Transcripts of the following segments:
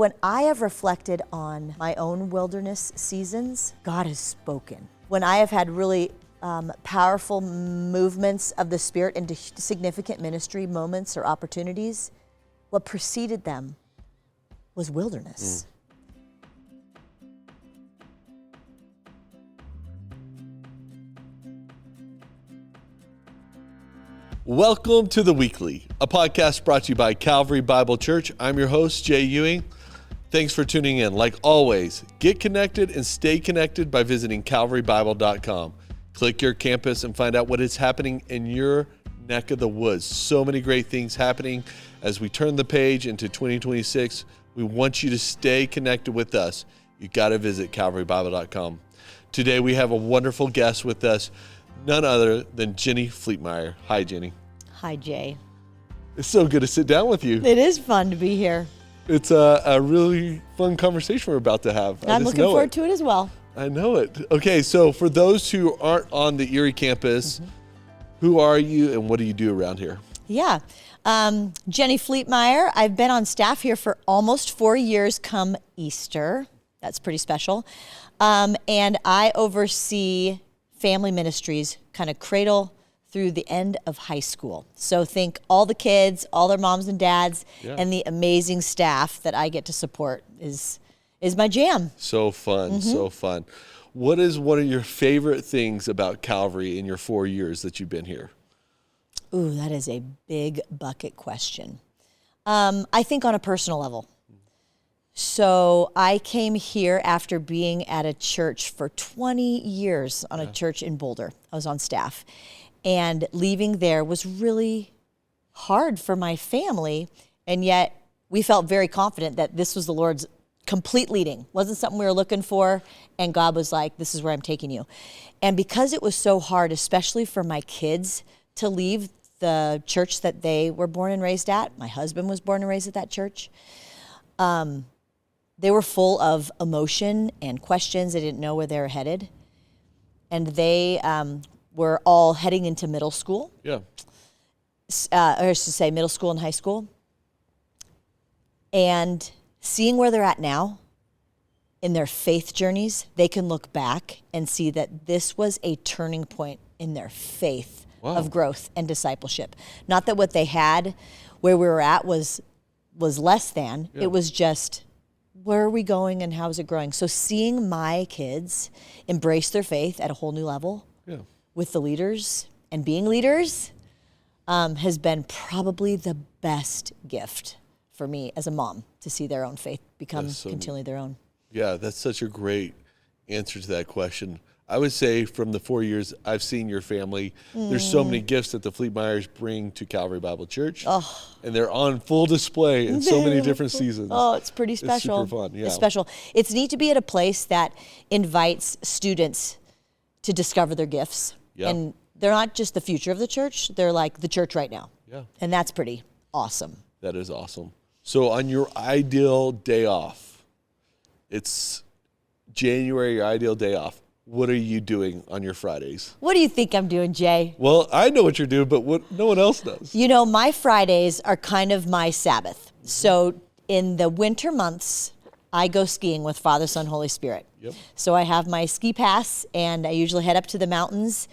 When I have reflected on my own wilderness seasons, God has spoken. When I have had really powerful movements of the Spirit into significant ministry moments or opportunities, what preceded them was wilderness. Welcome to The Weekly, a podcast brought to you by Calvary Bible Church. I'm your host, Jay Ewing. Thanks for tuning in. Like always, get connected and stay connected by visiting calvarybible.com. Click your campus and find out what is happening in your neck of the woods. So many great things happening as we turn the page into 2026. We want you to stay connected with us. You got to visit calvarybible.com. Today we have a wonderful guest with us, none other than Jennie Fletemeyer. Hi, Jennie. Hi, Jay. It's so good to sit down with you. It is fun to be here. It's a really fun conversation we're about to have. I'm looking forward to it as well. I know it. Okay, so for those who aren't on the Erie campus, who are you and what do you do around here? Yeah. Jennie Fletemeyer. I've been on staff here for almost 4 years come Easter. That's pretty special. And I oversee family ministries, kind of cradle through the end of high school. So think all the kids, all their moms and dads, and the amazing staff that I get to support is my jam. So fun, so fun. What is one of your favorite things about Calvary in your 4 years that you've been here? Ooh, that is a big bucket question. I think on a personal level. So I came here after being at a church for 20 years on a church in Boulder. I was on staff. And leaving there was really hard for my family. And yet we felt very confident that this was the Lord's complete leading. Wasn't something we were looking for. And God was like, this is where I'm taking you. And because it was so hard, especially for my kids to leave the church that they were born and raised at, my husband was born and raised at that church, they were full of emotion and questions. They didn't know where they were headed. And they were all heading into middle school. Yeah. Or I should say middle school and high school. And seeing where they're at now in their faith journeys, they can look back and see that this was a turning point in their faith of growth and discipleship. Not that what they had where we were at was less than. Yeah. It was just, where are we going and how is it growing? So seeing my kids embrace their faith at a whole new level with the leaders and being leaders has been probably the best gift for me as a mom, to see their own faith become continually their own. Yeah, that's such a great answer to that question. I would say from the 4 years I've seen your family, there's so many gifts that the Fletemeyers bring to Calvary Bible Church. And they're on full display in so many different seasons. Oh, it's pretty special. It's super fun, yeah. It's special. It's neat to be at a place that invites students to discover their gifts. Yeah. And they're not just the future of the church, they're like the church right now. Yeah. And that's pretty awesome. That is awesome. So on your ideal day off, it's January, your ideal day off. What are you doing on your Fridays? What do you think I'm doing, Jay? Well, I know what you're doing, but no one else does. You know, my Fridays are kind of my Sabbath. So in the winter months, I go skiing with Father, Son, Holy Spirit. Yep. So I have my ski pass, and I usually head up to the mountains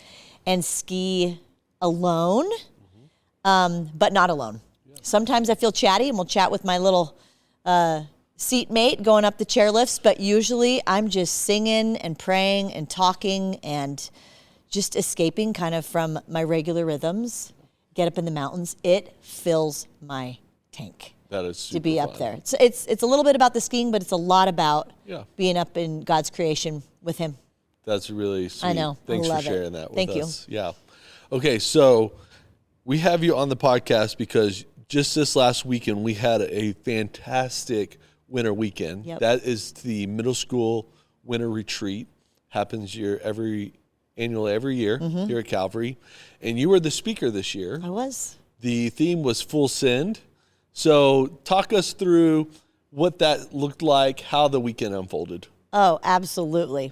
and ski alone, but not alone. Yeah. Sometimes I feel chatty, and we'll chat with my little seatmate going up the chairlifts, but usually I'm just singing and praying and talking and just escaping kind of from my regular rhythms. Get up in the mountains. It fills my tank. That is super to be fun. Up there. It's a little bit about the skiing, but it's a lot about being up in God's creation with Him. That's really sweet. I know. Thanks I love for sharing that with Thank us. Thank you. Yeah. Okay, so we have you on the podcast because just this last weekend we had a fantastic winter weekend. Yep. That is the middle school winter retreat. Happens annually every year here at Calvary. And you were the speaker this year. I was. The theme was Full Send. So talk us through what that looked like, how the weekend unfolded. Oh, absolutely.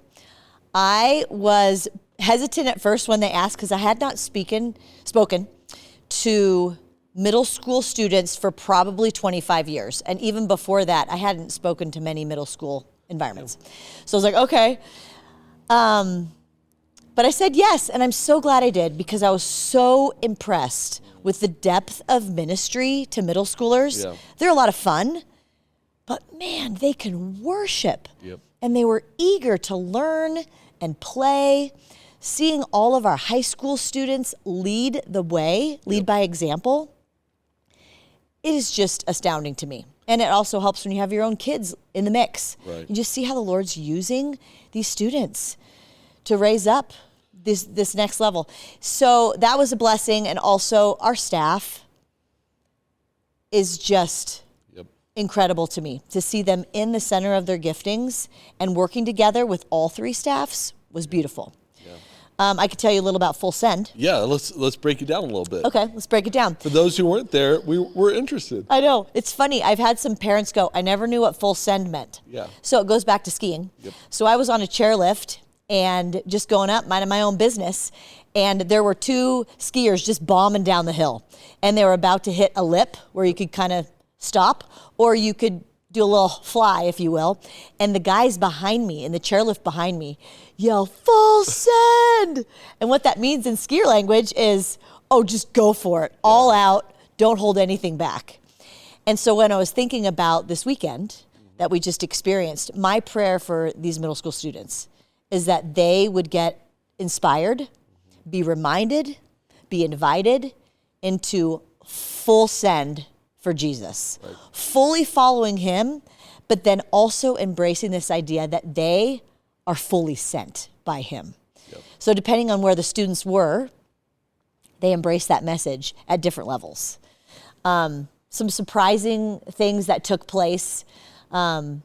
I was hesitant at first when they asked, because I had not spoken to middle school students for probably 25 years. And even before that, I hadn't spoken to many middle school environments. So I was like, okay. But I said yes, and I'm so glad I did because I was so impressed with the depth of ministry to middle schoolers. Yeah. They're a lot of fun, but man, they can worship. Yep. And they were eager to learn and play. Seeing all of our high school students lead the way, lead by example, it is just astounding to me. And it also helps when you have your own kids in the mix. Right. You just see how the Lord's using these students to raise up this next level. So that was a blessing. And also our staff is just incredible to me. To see them in the center of their giftings and working together with all three staffs was beautiful. I could tell you a little about Full Send. Yeah, let's break it down a little bit. Okay, let's break it down. For those who weren't there, we're interested. I know. It's funny. I've had some parents go, I never knew what Full Send meant. Yeah. So it goes back to skiing. Yep. So I was on a chairlift and just going up, minding my own business. And there were two skiers just bombing down the hill. And they were about to hit a lip where you could kind of stop, or you could do a little fly, if you will. And the guys behind me, in the chairlift behind me, yell, Full Send! And what that means in skier language is, oh, just go for it. All out. Don't hold anything back. And so when I was thinking about this weekend that we just experienced, my prayer for these middle school students is that they would get inspired, be reminded, be invited into full send for Jesus, right. Fully following him, but then also embracing this idea that they are fully sent by him. Yep. So depending on where the students were, they embraced that message at different levels. Some surprising things that took place. Because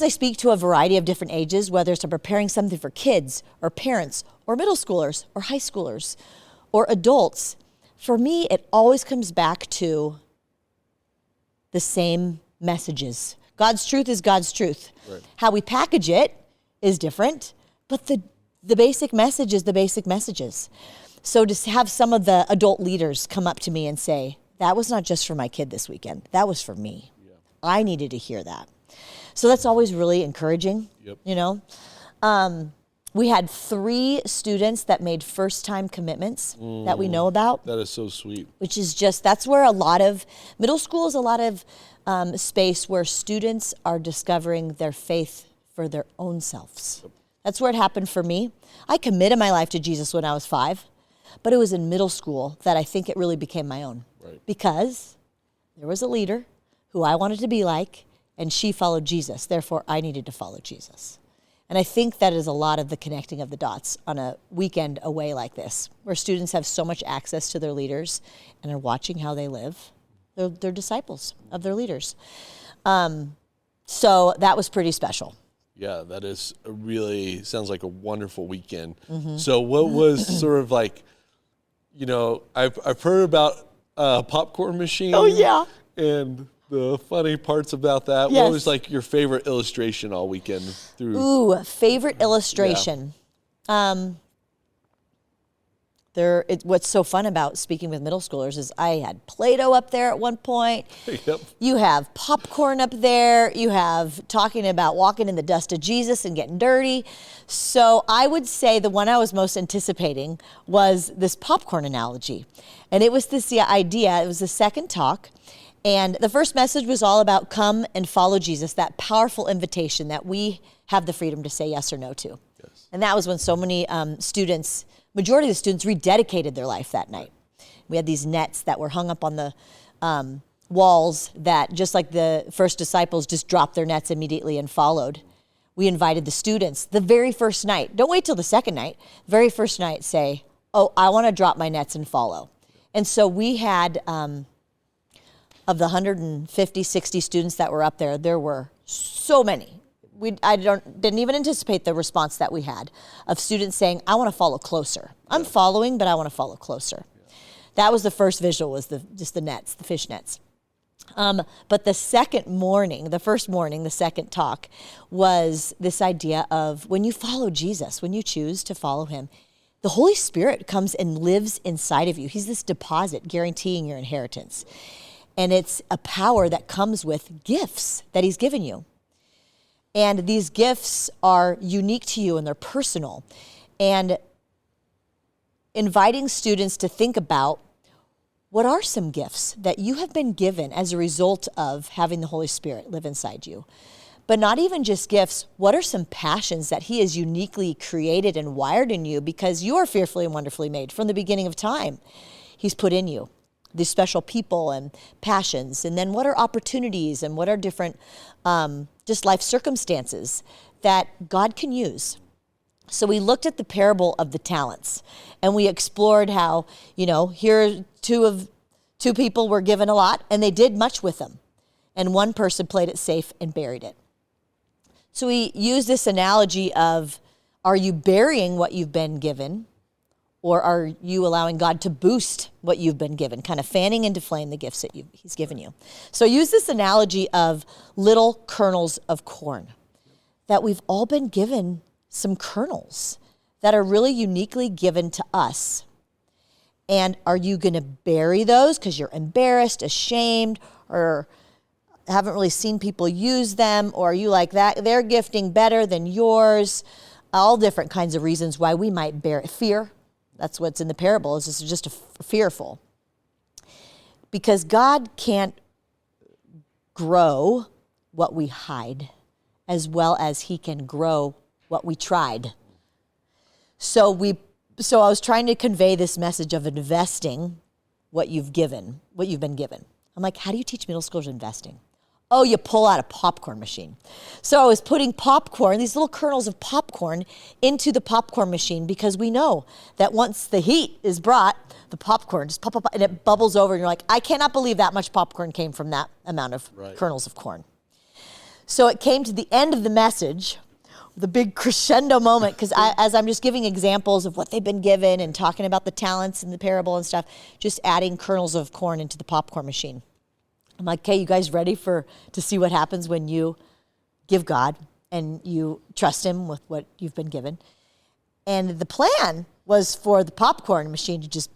I speak to a variety of different ages, whether it's preparing something for kids or parents or middle schoolers or high schoolers or adults, for me, it always comes back to the same messages. God's truth is God's truth. Right. How we package it is different, but the basic message is the basic messages. So to have some of the adult leaders come up to me and say, that was not just for my kid this weekend, that was for me. Yeah. I needed to hear that. So that's always really encouraging, you know. We had 3 students that made first-time commitments that we know about. That is so sweet. Which is just, that's where a lot of, middle school is a lot of space where students are discovering their faith for their own selves. Yep. That's where it happened for me. I committed my life to Jesus when I was 5, but it was in middle school that I think it really became my own. Right. Because there was a leader who I wanted to be like, and she followed Jesus. Therefore, I needed to follow Jesus. And I think that is a lot of the connecting of the dots on a weekend away like this, where students have so much access to their leaders and are watching how they live. They're disciples of their leaders. So that was pretty special. Yeah, that is sounds like a wonderful weekend. Mm-hmm. So what was sort of like, you know, I've heard about popcorn machine. Oh, yeah. And the funny parts about that. Yes. What was like your favorite illustration all weekend through? Ooh, favorite illustration. Yeah. What's so fun about speaking with middle schoolers is I had Play-Doh up there at one point. Yep. You have popcorn up there. You have talking about walking in the dust of Jesus and getting dirty. So I would say the one I was most anticipating was this popcorn analogy. And it was this idea, it was the second talk. And the first message was all about come and follow Jesus, that powerful invitation that we have the freedom to say yes or no to. Yes. And that was when so many students, majority of the students rededicated their life that night. We had these nets that were hung up on the walls that, just like the first disciples, just dropped their nets immediately and followed. We invited the students the very first night. Don't wait till the second night. Very first night, say, oh, I want to drop my nets and follow. And so we had... of the 150, 60 students that were up there, there were so many. I didn't even anticipate the response that we had of students saying, I want to follow closer. I'm following, but I want to follow closer. Yeah. That was the first visual, was just the nets, the fish nets. But the first morning, the second talk was this idea of when you follow Jesus, when you choose to follow him, the Holy Spirit comes and lives inside of you. He's this deposit guaranteeing your inheritance. And it's a power that comes with gifts that he's given you. And these gifts are unique to you and they're personal. And inviting students to think about what are some gifts that you have been given as a result of having the Holy Spirit live inside you. But not even just gifts, what are some passions that he has uniquely created and wired in you because you are fearfully and wonderfully made from the beginning of time. He's put in you these special people and passions. And then what are opportunities and what are different just life circumstances that God can use. So we looked at the parable of the talents and we explored how, here two people were given a lot and they did much with them. And one person played it safe and buried it. So we use this analogy of, are you burying what you've been given or are you allowing God to boost what you've been given, kind of fanning into flame the gifts that he's given you? So use this analogy of little kernels of corn, that we've all been given some kernels that are really uniquely given to us. And are you going to bury those because you're embarrassed, ashamed, or haven't really seen people use them? Or are you like that? They're gifting better than yours. All different kinds of reasons why we might bury fear. That's what's in the parable, is just fearful. Because God can't grow what we hide as well as he can grow what we tried. So I was trying to convey this message of investing what you've been given. I'm like, how do you teach middle schoolers investing? Oh, you pull out a popcorn machine. So I was putting popcorn, these little kernels of popcorn, into the popcorn machine because we know that once the heat is brought, the popcorn just pop, and it bubbles over and you're like, I cannot believe that much popcorn came from that amount of kernels of corn. So it came to the end of the message, the big crescendo moment, because as I'm just giving examples of what they've been given and talking about the talents and the parable and stuff, just adding kernels of corn into the popcorn machine. I'm like, okay, you guys ready to see what happens when you give God and you trust him with what you've been given? And the plan was for the popcorn machine to just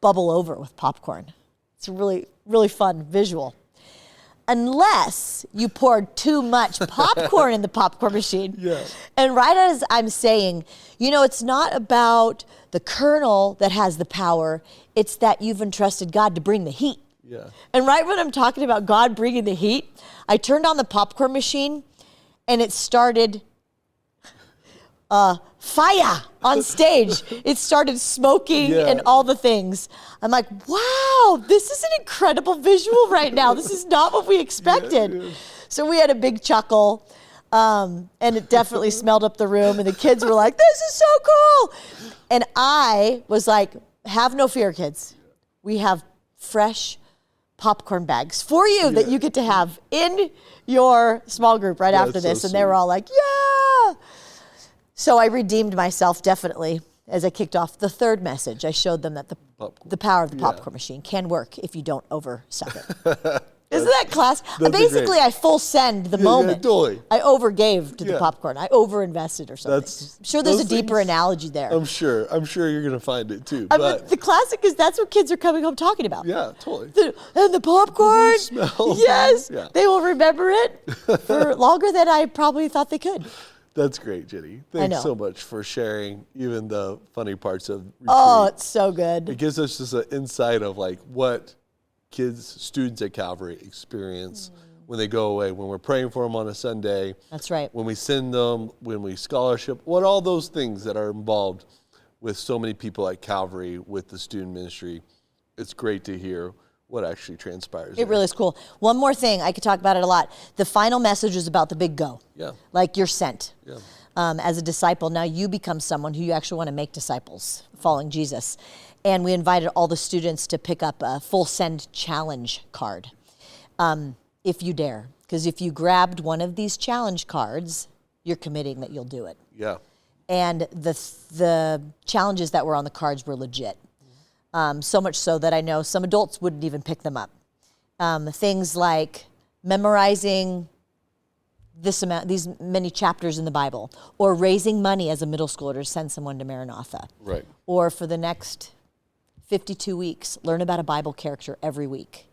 bubble over with popcorn. It's a really, really fun visual. Unless you poured too much popcorn in the popcorn machine. Yeah. And right as I'm saying, it's not about the kernel that has the power. It's that you've entrusted God to bring the heat. Yeah. And right when I'm talking about God bringing the heat, I turned on the popcorn machine and it started fire on stage. It started smoking and all the things. I'm like, wow, this is an incredible visual right now. This is not what we expected. Yeah. So we had a big chuckle, and it definitely smelled up the room, and the kids were like, this is so cool. And I was like, have no fear, kids. We have fresh popcorn bags for you that you get to have in your small group right after this. And they were all like, yeah. So I redeemed myself definitely as I kicked off the third message. I showed them that the power of the popcorn machine can work if you don't overstuff it. Isn't that class? Basically, I full send the moment. Yeah, totally. I overgave to the popcorn. I overinvested or something. I'm sure there's a deeper analogy there. I'm sure you're going to find it too. But the classic is that's what kids are coming home talking about. Yeah, totally. And the popcorn. The smell. Yes. Yeah. They will remember it for longer than I probably thought they could. That's great, Jenny. Thanks so much for sharing even the funny parts of retreat. Oh, it's so good. It gives us just an insight of what students at Calvary experience when they go away, when we're praying for them on a Sunday. That's right. When we send them, when we scholarship, all those things that are involved with so many people at Calvary with the student ministry. It's great to hear what actually transpires. It really is cool. One more thing, I could talk about it a lot. The final message is about the big go. Yeah. Like you're sent. Yeah. As a disciple, now you become someone who you actually want to make disciples, following Jesus. And we invited all the students to pick up a full send challenge card, if you dare. Because if you grabbed one of these challenge cards, you're committing that you'll do it. Yeah. And the challenges that were on the cards were legit. So much so that I know some adults wouldn't even pick them up. Things like memorizing these many chapters in the Bible, or raising money as a middle schooler to send someone to Maranatha. Right. Or for the next 52 weeks, learn about a Bible character every week.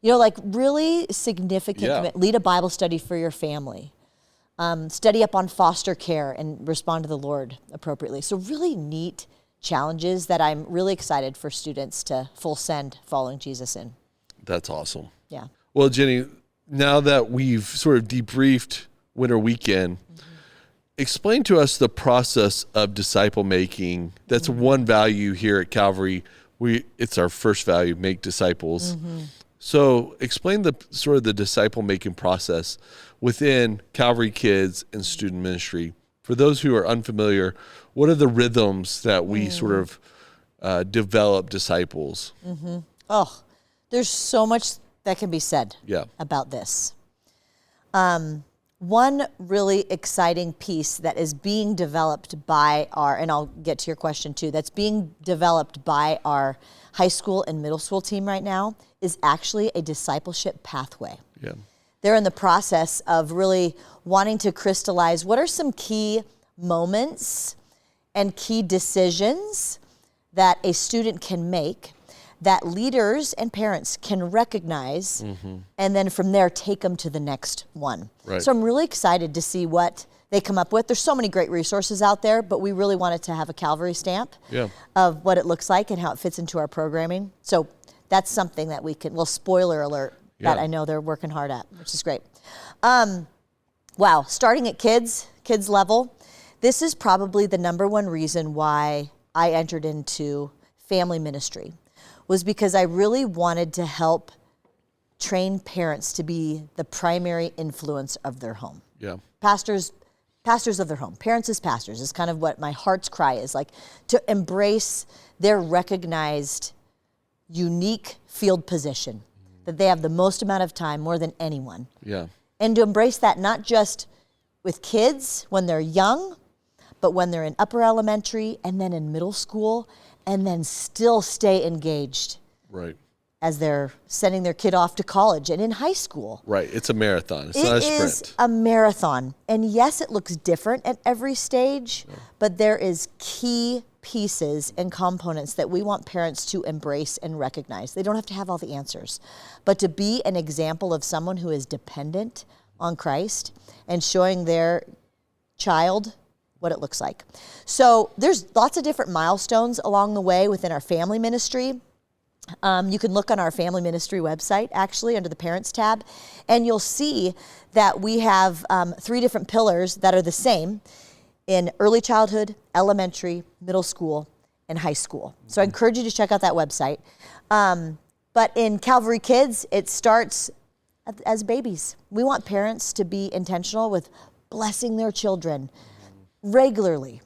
You know, like really significant commitment. Lead a Bible study for your family. Study up on foster care and respond to the Lord appropriately. So really neat challenges that I'm really excited for students to full send following Jesus in. That's awesome. Yeah. Well, Jenny, now that we've sort of debriefed Winter Weekend, explain to us the process of disciple making. That's one value here at Calvary. It's our first value, make disciples. So explain the sort of the disciple making process within Calvary Kids and student ministry. For those who are unfamiliar, what are the rhythms that we sort of develop disciples? Oh, there's so much that can be said about this. One really exciting piece that is being developed by and I'll get to your question too, that's being developed by our high school and middle school team right now is actually a discipleship pathway. Yeah. They're in the process of really wanting to crystallize what are some key moments and key decisions that a student can make that leaders and parents can recognize, and then from there take them to the next one. Right. So I'm really excited to see what they come up with. There's so many great resources out there, but we really wanted to have a Calvary stamp of what it looks like and how it fits into our programming. So that's something that we can, well, spoiler alert, that I know they're working hard at, which is great. Wow, starting at kids level, this is probably the number one reason why I entered into family ministry, was because I really wanted to help train parents to be the primary influence of their home. Yeah. Pastors of their home. Parents as pastors is kind of what my heart's cry is, like to embrace their recognized, unique field position, that they have the most amount of time, more than anyone. Yeah. And to embrace that not just with kids when they're young, but when they're in upper elementary and then in middle school, and then still stay engaged. Right. As they're sending their kid off to college and in high school. Right. It's a marathon. It's not a sprint. It is a marathon. And yes, it looks different at every stage, but there is key pieces and components that we want parents to embrace and recognize. They don't have to have all the answers, but to be an example of someone who is dependent on Christ and showing their child what it looks like. So there's lots of different milestones along the way within our family ministry. You can look on our family ministry website, actually, under the Parents tab, and you'll see that we have 3 different pillars that are the same in early childhood, elementary, middle school, and high school. So I encourage you to check out that website. But in Calvary Kids, it starts as babies. We want parents to be intentional with blessing their children regularly.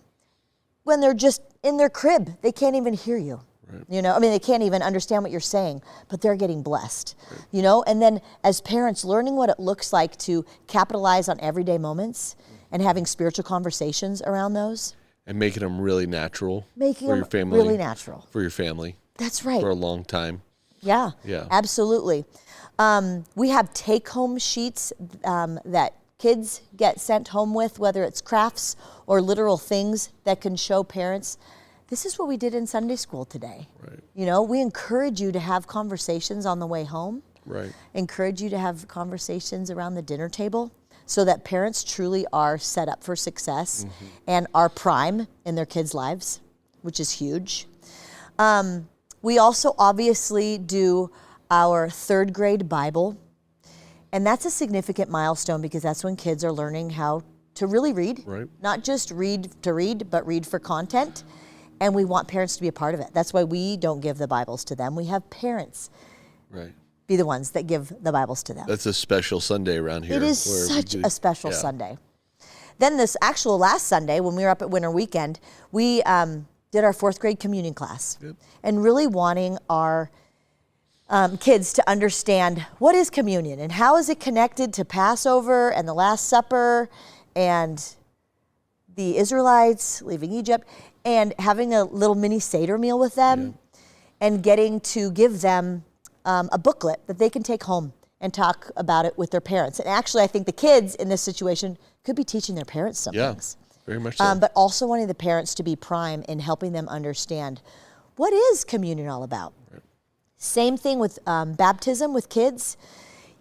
When they're just in their crib, they can't even hear you. Right. You know, I mean, they can't even understand what you're saying, but they're getting blessed, you know? And then as parents, learning what it looks like to capitalize on everyday moments and having spiritual conversations around those. And making them really natural. Making for them your family, really natural. For your family. That's right. For a long time. Yeah, yeah, absolutely. We have take-home sheets that kids get sent home with, whether it's crafts or literal things that can show parents, this is what we did in Sunday school today. Right. You know, we encourage you to have conversations on the way home. Right. Encourage you to have conversations around the dinner table so that parents truly are set up for success and are prime in their kids' lives, which is huge. We also obviously do our 3rd grade Bible. And that's a significant milestone because that's when kids are learning how to really read. Right. Not just read to read, but read for content. And we want parents to be a part of it. That's why we don't give the Bibles to them. We have parents be the ones that give the Bibles to them. That's a special Sunday around here. It is such a special Sunday. Then this actual last Sunday, when we were up at Winter Weekend, we did our 4th grade communion class. Yep. And really wanting our kids to understand what is communion and how is it connected to Passover and the Last Supper and the Israelites leaving Egypt, and having a little mini Seder meal with them and getting to give them a booklet that they can take home and talk about it with their parents. And actually, I think the kids in this situation could be teaching their parents some things. Very much so. But also wanting the parents to be prime in helping them understand, what is communion all about? Right. Same thing with baptism with kids.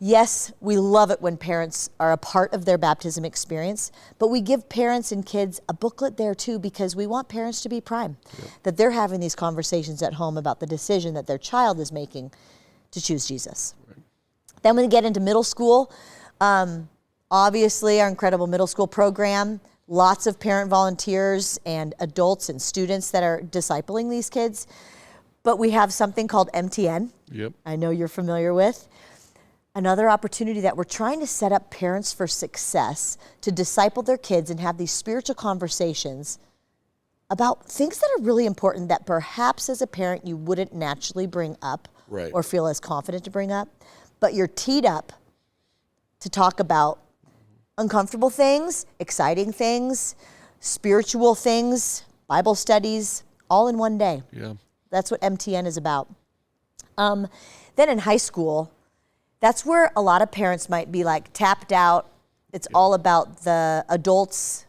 Yes, we love it when parents are a part of their baptism experience, but we give parents and kids a booklet there too, because we want parents to be prime, that they're having these conversations at home about the decision that their child is making to choose Jesus. Right. Then when we get into middle school, obviously our incredible middle school program, lots of parent volunteers and adults and students that are discipling these kids, but we have something called MTN. Yep. I know you're familiar with. Another opportunity that we're trying to set up parents for success to disciple their kids and have these spiritual conversations about things that are really important that perhaps as a parent you wouldn't naturally bring up or feel as confident to bring up, but you're teed up to talk about uncomfortable things, exciting things, spiritual things, Bible studies, all in one day. Yeah. That's what MTN is about. Then in high school, that's where a lot of parents might be like tapped out. It's all about the adults,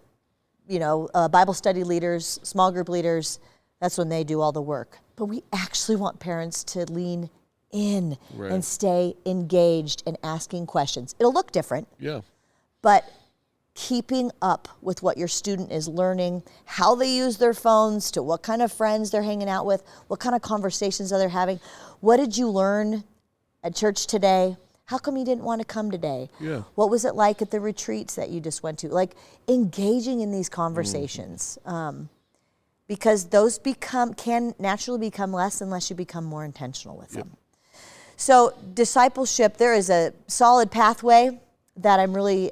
Bible study leaders, small group leaders. That's when they do all the work. But we actually want parents to lean in and stay engaged and asking questions. It'll look different. Yeah. But keeping up with what your student is learning, how they use their phones, to what kind of friends they're hanging out with, what kind of conversations are they having. What did you learn at church today? How come you didn't want to come today? Yeah. What was it like at the retreats that you just went to? Like engaging in these conversations, because those can naturally become less unless you become more intentional with them. So discipleship, there is a solid pathway that I'm really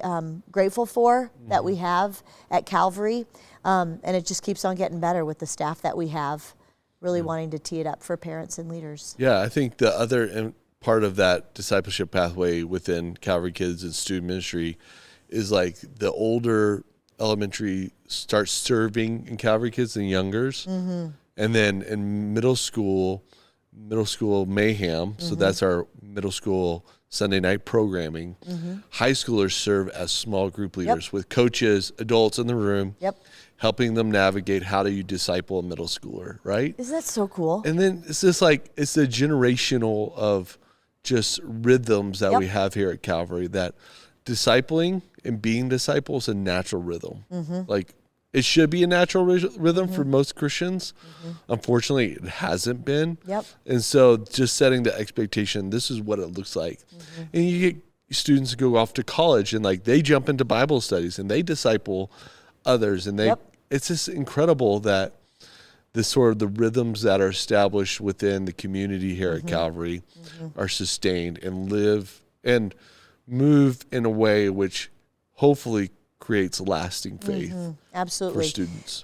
grateful for that we have at Calvary, and it just keeps on getting better with the staff that we have, really wanting to tee it up for parents and leaders. Yeah, I think the other part of that discipleship pathway within Calvary Kids and student ministry is like the older elementary starts serving in Calvary Kids and youngers. Mm-hmm. And then in middle school mayhem, so that's our middle school Sunday night programming. Mm-hmm. High schoolers serve as small group leaders with coaches, adults in the room, helping them navigate how do you disciple a middle schooler, right? Isn't that so cool? And then it's just like, it's the generational of just rhythms that we have here at Calvary, that discipling and being disciples is a natural rhythm. Mm-hmm. Like it should be a natural rhythm for most Christians. Mm-hmm. Unfortunately, it hasn't been. Yep. And so just setting the expectation, this is what it looks like. Mm-hmm. And you get students go off to college and like they jump into Bible studies and they disciple others. And it's just incredible that the sort of the rhythms that are established within the community here at Calvary are sustained and live and move in a way which hopefully creates lasting faith Absolutely. for students.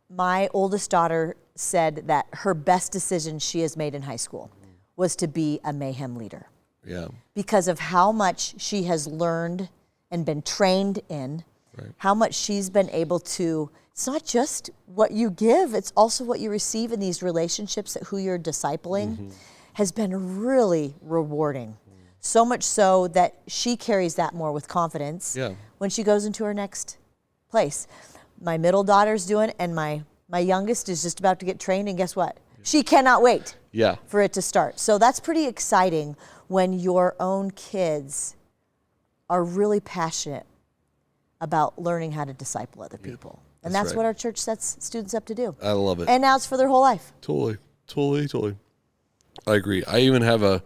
My oldest daughter said that her best decision she has made in high school was to be a mayhem leader. Yeah. Because of how much she has learned and been trained in, how much she's been able to, it's not just what you give, it's also what you receive in these relationships that who you're discipling has been really rewarding. So much so that she carries that more with confidence when she goes into her next place. My middle daughter's doing it, and my youngest is just about to get trained, and guess what? She cannot wait for it to start. So that's pretty exciting when your own kids are really passionate about learning how to disciple other people. And that's what our church sets students up to do. I love it. And now it's for their whole life. Totally. I agree. I even have a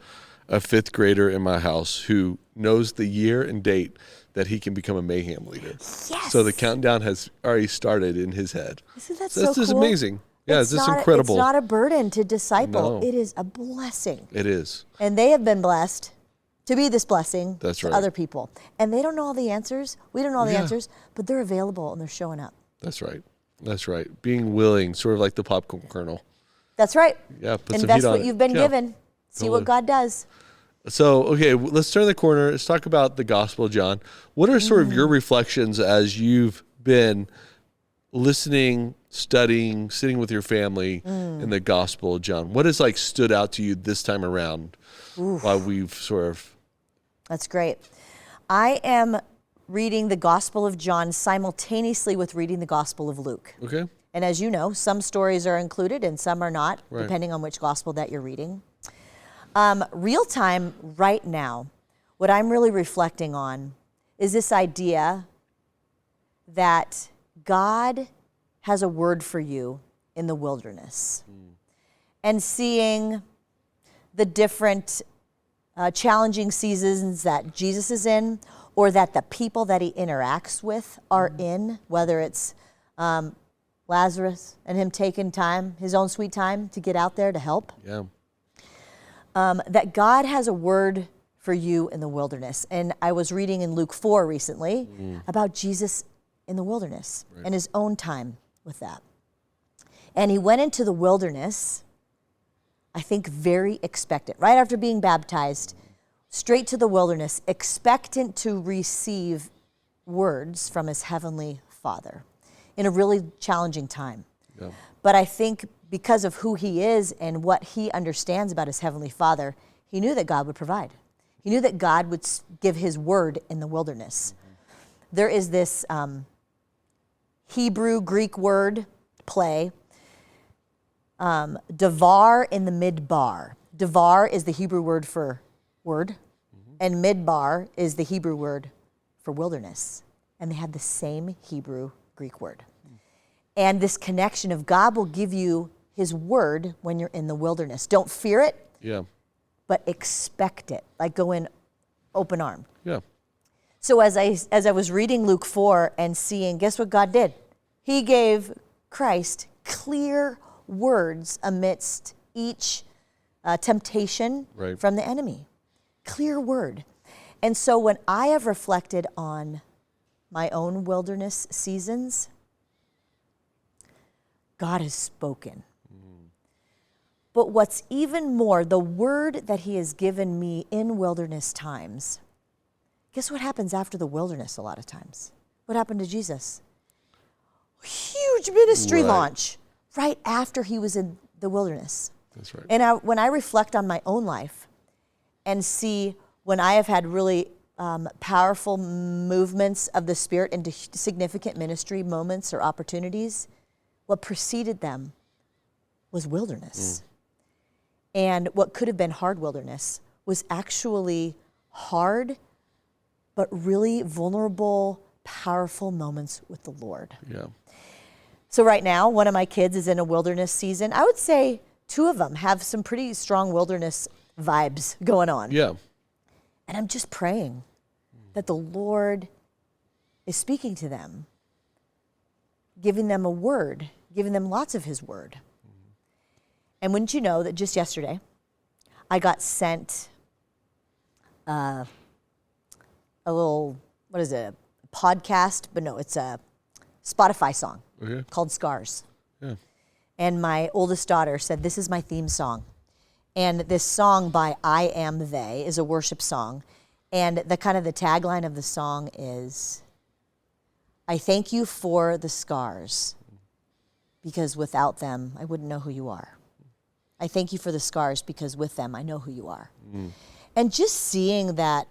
fifth grader in my house who knows the year and date that he can become a mayhem leader. Yes. So the countdown has already started in his head. Isn't that so cool? That's just amazing. Yeah, it's just incredible. It's not a burden to disciple. No. It is a blessing. It is. And they have been blessed to be this blessing to other people. And they don't know all the answers. We don't know all the answers, but they're available and they're showing up. That's right. Being willing, sort of like the popcorn kernel. That's right. Yeah, put Invest some heat on what you've been given. See what God does. So, okay, let's turn the corner. Let's talk about the gospel, John. What are sort of your reflections as you've been listening, studying, sitting with your family in the gospel, John? What has like stood out to you this time around while we've sort of That's great. I am reading the Gospel of John simultaneously with reading the Gospel of Luke. Okay. And as you know, some stories are included and some are not, Right. depending on which gospel that you're reading. Real time, right now, what I'm really reflecting on is this idea that God has a word for you in the wilderness. And seeing the different challenging seasons that Jesus is in, or that the people that he interacts with are in, whether it's Lazarus and him taking time, his own sweet time to get out there to help. Yeah. That God has a word for you in the wilderness. And I was reading in Luke 4 recently about Jesus in the wilderness and his own time with that. And he went into the wilderness, I think very expectant, right after being baptized, straight to the wilderness, expectant to receive words from his heavenly Father in a really challenging time. Yeah. But I think because of who he is and what he understands about his heavenly Father, he knew that God would provide. He knew that God would give his word in the wilderness. There is this Hebrew-Greek word play, davar in the midbar. Davar is the Hebrew word for word, and midbar is the Hebrew word for wilderness. And they have the same Hebrew-Greek word. And this connection of God will give you his word when you're in the wilderness. Don't fear it, Yeah. but expect it. Like go in open armed. Yeah. So as I was reading Luke 4 and seeing, guess what God did? He gave Christ clear words amidst each temptation Right. from the enemy. Clear word. And so when I have reflected on my own wilderness seasons, God has spoken. But what's even more, the word that he has given me in wilderness times, guess what happens after the wilderness a lot of times? What happened to Jesus? Huge ministry Right. launch right after he was in the wilderness. That's right. And when I reflect on my own life and see when I have had really powerful movements of the Spirit into significant ministry moments or opportunities, what preceded them was wilderness. And what could have been hard wilderness was actually hard, but really vulnerable, powerful moments with the Lord. Yeah. So right now, one of my kids is in a wilderness season. I would say two of them have some pretty strong wilderness vibes going on. Yeah. And I'm just praying that the Lord is speaking to them, giving them a word, giving them lots of his word. And wouldn't you know that just yesterday, I got sent a little, what is it, a podcast? But no, it's a Spotify song Okay. called Scars. Yeah. And my oldest daughter said, this is my theme song. And this song by I Am They is a worship song. And the kind of the tagline of the song is, I thank you for the scars, because without them, I wouldn't know who you are. I thank you for the scars, because with them, I know who you are. And just seeing that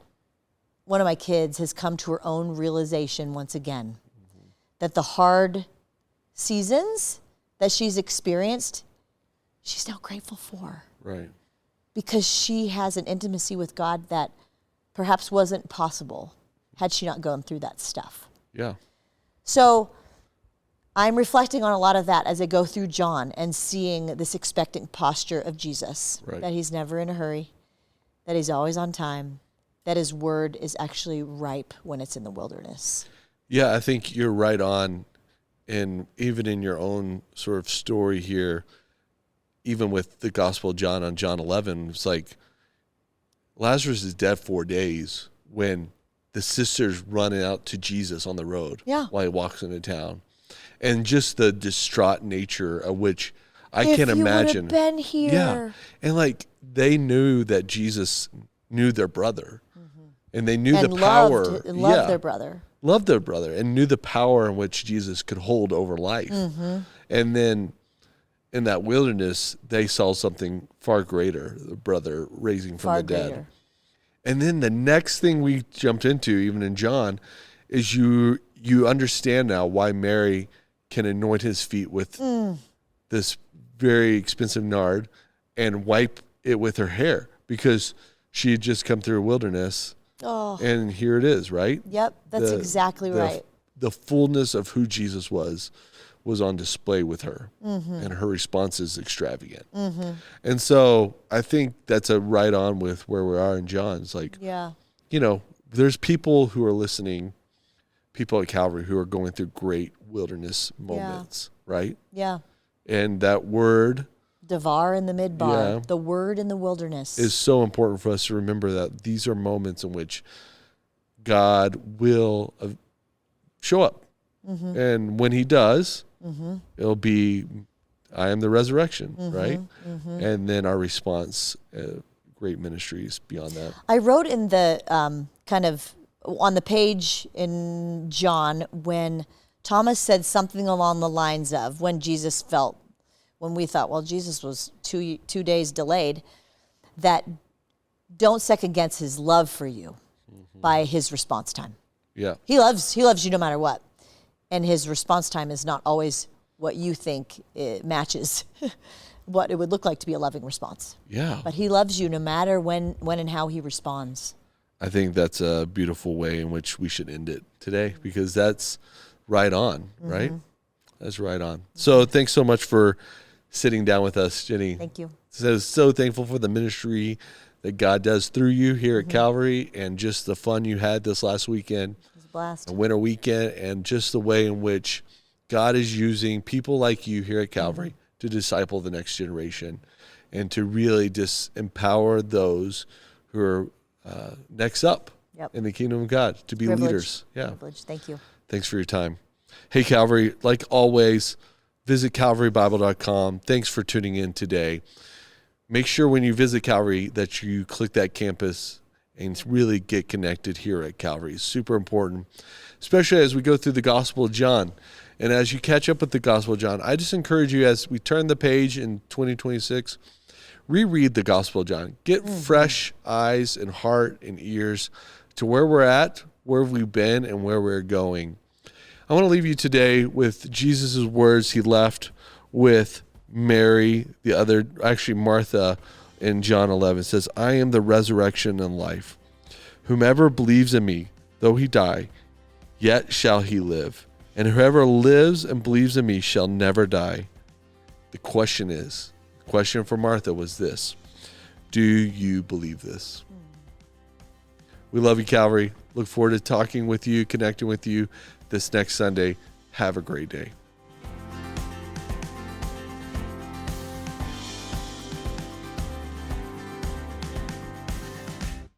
one of my kids has come to her own realization once again, that the hard seasons that she's experienced, she's now grateful for, Right. because she has an intimacy with God that perhaps wasn't possible had she not gone through that stuff. Yeah. So I'm reflecting on a lot of that as I go through John and seeing this expectant posture of Jesus, Right. that he's never in a hurry, that he's always on time, that his word is actually ripe when it's in the wilderness. Yeah, I think you're right on. And even in your own sort of story here, even with the Gospel of John on John 11, it's like Lazarus is dead 4 days when the sisters run out to Jesus on the road while he walks into town. And just the distraught nature of which I can't imagine. If you would have been here. Yeah. And like they knew that Jesus knew their brother. And they knew the power. Loved their brother. Loved their brother and knew the power in which Jesus could hold over life. And then in that wilderness, they saw something far greater, the brother raising from the dead. And then the next thing we jumped into, even in John, is you understand now why Mary can anoint his feet with this very expensive nard and wipe it with her hair, because she had just come through a wilderness. Oh. And here it is, right? Yep, that's exactly right. The fullness of who Jesus was on display with her, and her response is extravagant. And so I think that's a right on with where we are in John. It's like, there's people who are listening, people at Calvary who are going through great wilderness moments, right? Yeah. And that word, Devar in the midbar, the word in the wilderness, is so important for us to remember that these are moments in which God will show up. And when he does, it'll be, I am the resurrection, right? And then our response, great ministries beyond that. I wrote in the kind of on the page in John when Thomas said something along the lines of, when we thought, well, Jesus was 2 days delayed, that don't second guess his love for you by his response time. Yeah. He loves you no matter what. And his response time is not always what you think it matches what it would look like to be a loving response. Yeah. But he loves you no matter when and how he responds. I think that's a beautiful way in which we should end it today, because that's right on, right? That's right on. So thanks so much for sitting down with us, Jennie. Thank you. So thankful for the ministry that God does through you here at Calvary, and just the fun you had this last weekend. It was a blast. A winter weekend, and just the way in which God is using people like you here at Calvary to disciple the next generation, and to really just empower those who are next up in the kingdom of God to be leaders. Yeah. Privilege. Thank you. Thanks for your time. Hey, Calvary, like always, visit calvarybible.com. Thanks for tuning in today. Make sure when you visit Calvary that you click that campus and really get connected here at Calvary. It's super important, especially as we go through the Gospel of John. And as you catch up with the Gospel of John, I just encourage you, as we turn the page in 2026, reread the Gospel of John. Get fresh eyes and heart and ears to where we're at, where we've been, and where we're going. I want to leave you today with Jesus' words he left with Mary, Martha in John 11. It says, I am the resurrection and life. Whomever believes in me, though he die, yet shall he live. And whoever lives and believes in me shall never die. The question for Martha was this: do you believe this? We love you, Calvary. Look forward to talking with you, connecting with you this next Sunday. Have a great day.